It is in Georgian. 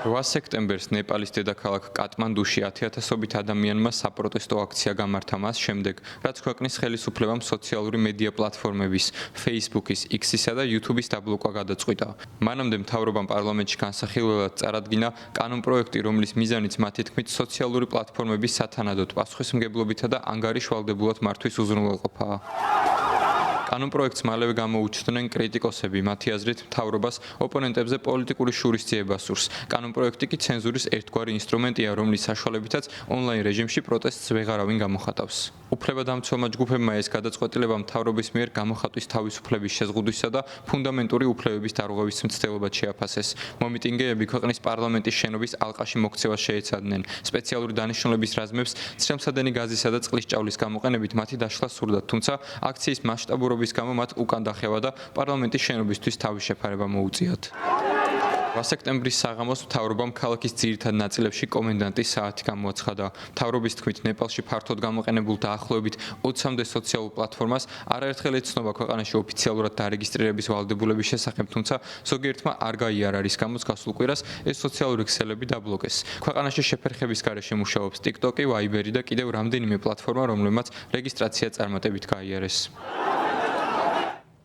8 სექტემბერს ნეპალის დედაქალაქ კატმანდუში 10,000-ობით ადამიანმა საპროტესტო აქცია გამართა მას შემდეგ, რაც ქვეყნის ხელისუფლებამ სოციალური მედია პლატფორმების Facebook-ის, X-ისა და YouTube-ის დაბლოკვა გადაწყვიტა. მანამდე მთავრობამ პარლამენტში განსახილველად წარადგინა კანონპროექტი, რომლის მიზანიც მათი თქმით სოციალური პლატფორმების სათანადოდ პასუხისმგებლობითა და ანგარიშვალდებულად მართვის უზრუნველყოფაა. კანონპროექტს მალევე გამოუჩნდნენ კრიტიკოსები, მათი აზრით მთავრობას ოპონენტებზე პოლიტიკური შურისძიება სურს. კანონპროექტი კი ცენზურის ერთგვარი ინსტრუმენტია, რომლის საშუალებითაც ონლაინ რეჟიმში პროტესტს ვეღარავინ გამოხატავს. უფლებადამცველმა ჯგუფებმა ეს გადაწყვეტილება მთავრობის მიერ გამოხატვის თავისუფლების შეზღუდვისა და ფუნდამენტური უფლებების დარღვევის მცდელობად შეაფასეს. მომიტინგეები ქვეყნის პარლამენტის შენობის ალყაში მოქცევას შეეცადნენ. სპეციალური დანიშნულების რაზმებს ცრემლსადენი გაზისა და წყლის ჭავლის გამოყენებით მათი დაშლა სურდათ, თუმცა აქციის მასშტაბურობის გამო მათ უკან დახევა და პარლამენტის შენობისთვის თავის შეფარება მოუწიათ. 8 სექტემბრის საღამოს მთავრობამ ქალაქის ძირითად ნაწილებში კომენდანტის საათი გამოაცხადა. მთავრობის თქმით, ნეპალში ფართოდ გამოყენებულ დაახლოებით 20-მდე სოციალურ პლატფორმას არაერთხელ ეცნობა ქვეყანაში ოფიციალურად დარეგისტრირების ვალდებულების შესახებ, თუმცა ზოგიერთმა არ გაიარა, რის გამოც გასულ კვირას ეს სოციალური ქსელები დაბლოკეს. ქვეყანაში შეფერხების გარეშე მუშაობს TikTok-ი, Viber-ი და კიდევ რამდენიმე პლატფორმა, რომლებმაც რეგისტრაცია წარმატებით გაიარეს.